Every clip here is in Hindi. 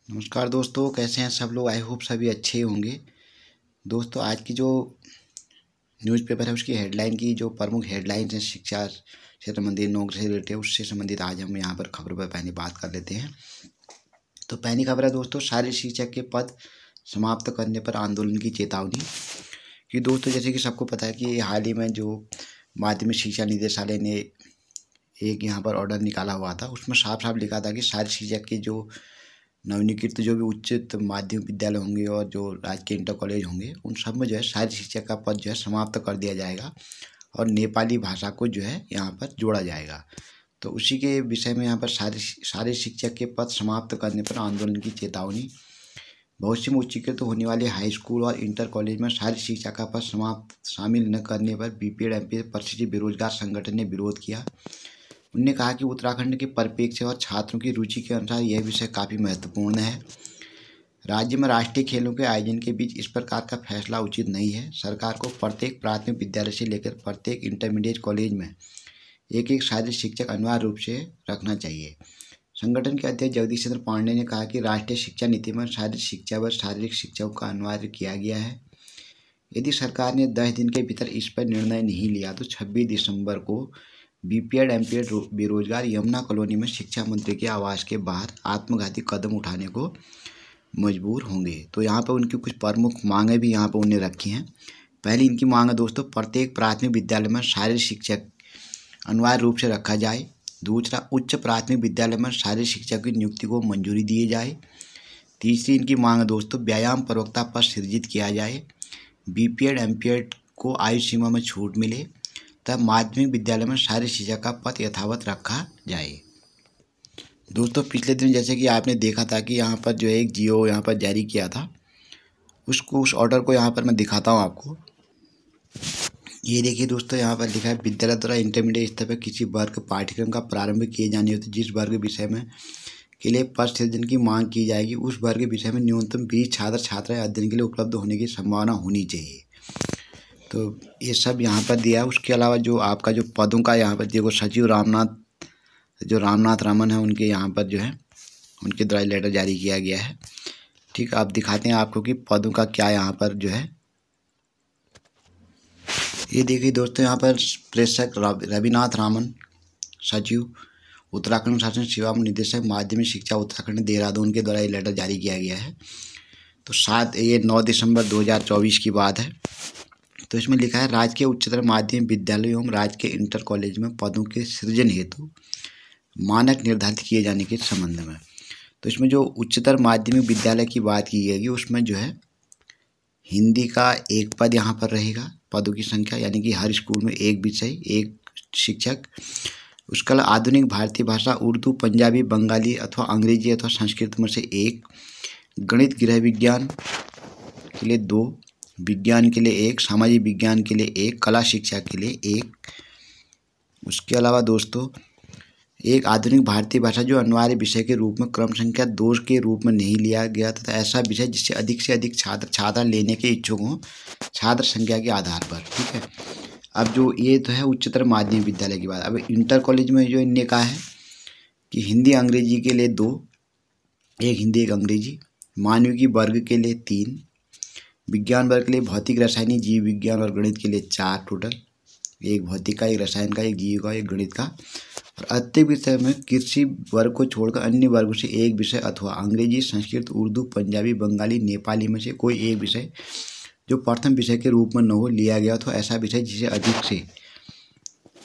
नमस्कार दोस्तों, कैसे हैं सब लोग। आई होप सभी अच्छे ही होंगे। दोस्तों, आज की जो न्यूज़पेपर है उसकी हेडलाइन की जो प्रमुख हेडलाइंस हैं शिक्षा से संबंधित, नौकरी से रिलेटेड, उससे संबंधित आज हम यहाँ पर खबरों पर पहले बात कर लेते हैं। तो पहली खबर है दोस्तों, शारीरिक शिक्षक के पद समाप्त करने पर आंदोलन की चेतावनी। कि दोस्तों, जैसे कि सबको पता है कि हाल ही में जो माध्यमिक शिक्षा निदेशालय ने एक यहाँ पर ऑर्डर निकाला हुआ था, उसमें साफ साफ लिखा था कि शारीरिक शिक्षक के जो नवनियुक्त जो भी उच्च माध्यमिक विद्यालय होंगे और जो राजकीय इंटर कॉलेज होंगे, उन सब में जो है शारीरिक शिक्षक का पद जो है समाप्त कर दिया जाएगा और नेपाली भाषा को जो है यहाँ पर जोड़ा जाएगा। तो उसी के विषय में यहाँ पर शारीरिक शिक्षक के पद समाप्त करने पर आंदोलन की चेतावनी। भविष्य में उच्चीकृत होने वाले हाई स्कूल और इंटर कॉलेज में शारीरिक शिक्षा का पद शामिल न करने पर बीपीएड एमपीएड परिशिष्ट बेरोजगार संगठन ने विरोध किया। उन्होंने कहा कि उत्तराखंड के परिप्रेक्ष्य और छात्रों की रुचि के अनुसार यह विषय काफ़ी महत्वपूर्ण है। राज्य में राष्ट्रीय खेलों के आयोजन के बीच इस प्रकार का फैसला उचित नहीं है। सरकार को प्रत्येक प्राथमिक विद्यालय से लेकर प्रत्येक इंटरमीडिएट कॉलेज में एक एक शारीरिक शिक्षक अनिवार्य रूप से रखना चाहिए। संगठन के अध्यक्ष जगदीश चंद्र पांडे ने कहा कि राष्ट्रीय शिक्षा नीति में शारीरिक शिक्षा व शारीरिक शिक्षकों का अनिवार्य किया गया है। यदि सरकार ने 10 दिन के भीतर इस पर निर्णय नहीं लिया तो 26 दिसंबर को बीपीएड एमपीएड बेरोजगार यमुना कॉलोनी में शिक्षा मंत्री के आवास के बाहर आत्मघाती कदम उठाने को मजबूर होंगे। तो यहाँ पर उनकी कुछ प्रमुख मांगें भी यहाँ पर उन्हें रखी हैं। पहली इनकी मांग है दोस्तों, प्रत्येक प्राथमिक विद्यालय में शारीरिक शिक्षक अनिवार्य रूप से रखा जाए। दूसरा, उच्च प्राथमिक विद्यालय में शारीरिक शिक्षक की नियुक्ति को मंजूरी दी जाए। तीसरी इनकी मांग है दोस्तों, व्यायाम प्रवक्ता पद सृजित किया जाए। बीपीएड एमपीएड को आयु सीमा में छूट मिले। तब माध्यमिक विद्यालय में शारीरिक शिक्षा का पद यथावत रखा जाए। दोस्तों, पिछले दिन जैसे कि आपने देखा था कि यहाँ पर जो है एक जियो यहाँ पर जारी किया था, उस ऑर्डर को यहाँ पर मैं दिखाता हूँ आपको। ये देखिए दोस्तों, यहाँ पर लिखा है, विद्यालय द्वारा इंटरमीडिएट स्तर पर किसी वर्ग पाठ्यक्रम का प्रारंभ किए जाने हेतु जिस वर्ग विषय में के लिए पद सृजन की मांग की जाएगी, उस वर्ग विषय में न्यूनतम 20 छात्र छात्राएं अध्ययन के लिए उपलब्ध होने की संभावना होनी चाहिए। तो ये सब यहाँ पर दिया है। उसके अलावा जो आपका जो पदों का यहाँ पर देखो, सचिव रामनाथ रामन है, उनके यहाँ पर जो है उनके द्वारा लेटर जारी किया गया है। ठीक, आप दिखाते हैं आपको कि पदों का क्या यहाँ पर जो है। ये देखिए दोस्तों, यहाँ पर प्रेषक रविनाथ रामन, सचिव उत्तराखंड शासन सेवा निदेशक माध्यमिक शिक्षा उत्तराखंड देहरादून के द्वारा ये लेटर जारी किया गया है। तो 9 दिसंबर 2024 की बात है। तो इसमें लिखा है, राजकीय उच्चतर माध्यमिक विद्यालय एवं राजकीय इंटर कॉलेज में पदों के सृजन हेतु मानक निर्धारित किए जाने के संबंध में। तो इसमें जो उच्चतर माध्यमिक विद्यालय की बात की गई, उसमें जो है हिंदी का एक पद यहाँ पर रहेगा, पदों की संख्या, यानी कि हर स्कूल में एक विषय एक शिक्षक। उसके अलावा आधुनिक भारतीय भाषा उर्दू, पंजाबी, बंगाली अथवा अंग्रेजी अथवा संस्कृत में से एक, गणित गृह विज्ञान के लिए 2, विज्ञान के लिए 1, सामाजिक विज्ञान के लिए 1, कला शिक्षा के लिए 1। उसके अलावा दोस्तों, एक आधुनिक भारतीय भाषा जो अनिवार्य विषय के रूप में क्रम संख्या 2 के रूप में नहीं लिया गया तथा ऐसा विषय जिससे अधिक से अधिक छात्र छात्रा लेने के इच्छुक हों, छात्र संख्या के आधार पर। ठीक है, अब जो ये तो है उच्चतर माध्यमिक विद्यालय की बात। अब इंटर कॉलेज में जो इनने कहा है कि हिंदी अंग्रेजी के लिए 2, एक हिंदी एक अंग्रेजी, मानविकी वर्ग के लिए 3, विज्ञान वर्ग के लिए भौतिक रासायनिक जीव विज्ञान और गणित के लिए 4 टोटल, एक भौतिक का, एक रसायन का, एक जीव का, एक गणित का। और अतिरिक्त विषय में कृषि वर्ग को छोड़कर अन्य वर्गों से एक विषय अथवा अंग्रेजी, संस्कृत, उर्दू, पंजाबी, बंगाली, नेपाली में से कोई एक विषय जो प्रथम विषय के रूप में न हो लिया गया तो ऐसा विषय जिसे अधिक से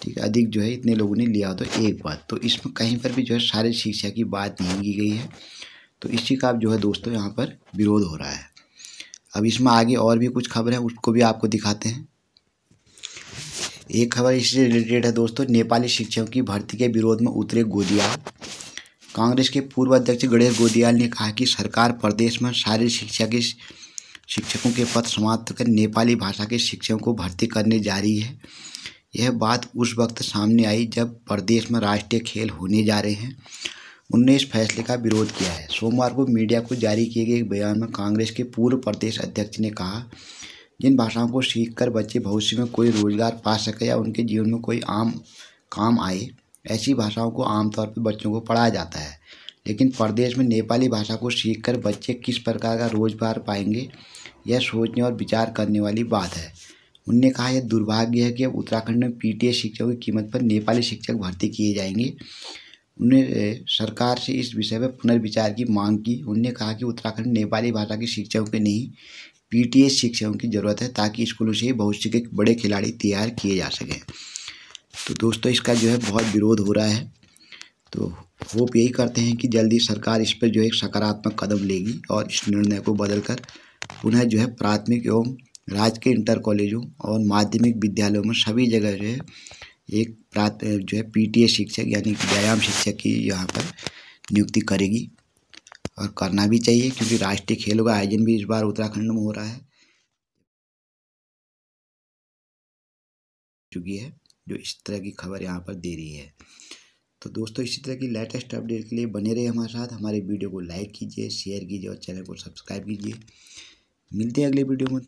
ठीक है अधिक जो है इतने लोगों ने लिया हो तो एक बात। तो इसमें कहीं पर भी जो है शारीरिक शिक्षा की बात नहीं की गई है। तो इसी का जो है दोस्तों यहाँ पर विरोध हो रहा है। अब इसमें आगे और भी कुछ खबर है, उसको भी आपको दिखाते हैं। एक खबर इससे रिलेटेड है दोस्तों, नेपाली शिक्षकों की भर्ती के विरोध में उतरे गोदियाल। कांग्रेस के पूर्व अध्यक्ष गणेश गोदियाल ने कहा कि सरकार प्रदेश में शारीरिक शिक्षा के शिक्षकों के पद समाप्त कर नेपाली भाषा के शिक्षकों को भर्ती करने जा रही है। यह बात उस वक्त सामने आई जब प्रदेश में राष्ट्रीय खेल होने जा रहे हैं। उन्होंने इस फैसले का विरोध किया है। सोमवार को मीडिया को जारी किए गए एक बयान में कांग्रेस के पूर्व प्रदेश अध्यक्ष ने कहा, जिन भाषाओं को सीखकर बच्चे भविष्य में कोई रोजगार पा सके या उनके जीवन में कोई आम काम आए, ऐसी भाषाओं को आमतौर पर बच्चों को पढ़ाया जाता है। लेकिन प्रदेश में नेपाली भाषा को सीखकर बच्चे किस प्रकार का रोजगार पाएंगे, यह सोचने और विचार करने वाली बात है। उन्होंने कहा, यह दुर्भाग्य है कि अब उत्तराखंड में पीटीएस शिक्षकों की कीमत पर नेपाली शिक्षक भर्ती किए जाएंगे। उन्होंने सरकार से इस विषय पर पुनर्विचार की मांग की। उन्होंने कहा कि उत्तराखंड नेपाली भाषा के शिक्षकों के नहीं, पीटीएस शिक्षकों की ज़रूरत है, ताकि स्कूलों से भविष्य के बड़े खिलाड़ी तैयार किए जा सकें। तो दोस्तों, इसका जो है बहुत विरोध हो रहा है। तो होप यही करते हैं कि जल्दी सरकार इस पर जो है एक सकारात्मक कदम लेगी और इस निर्णय को बदलकर पुनः जो है प्राथमिक एवं राजकीय इंटर कॉलेजों और माध्यमिक विद्यालयों में सभी जगह जो है एक जो है पीटीएस शिक्षक यानी कि व्यायाम शिक्षक की यहाँ पर नियुक्ति करेगी, और करना भी चाहिए, क्योंकि राष्ट्रीय खेलों का आयोजन भी इस बार उत्तराखंड में हो रहा है चुकी है, जो इस तरह की खबर यहाँ पर दे रही है। तो दोस्तों, इसी तरह की लेटेस्ट अपडेट के लिए बने रहिए हमारे साथ। हमारे वीडियो को लाइक कीजिए, शेयर कीजिए और चैनल को सब्सक्राइब कीजिए। मिलते हैं अगले वीडियो में।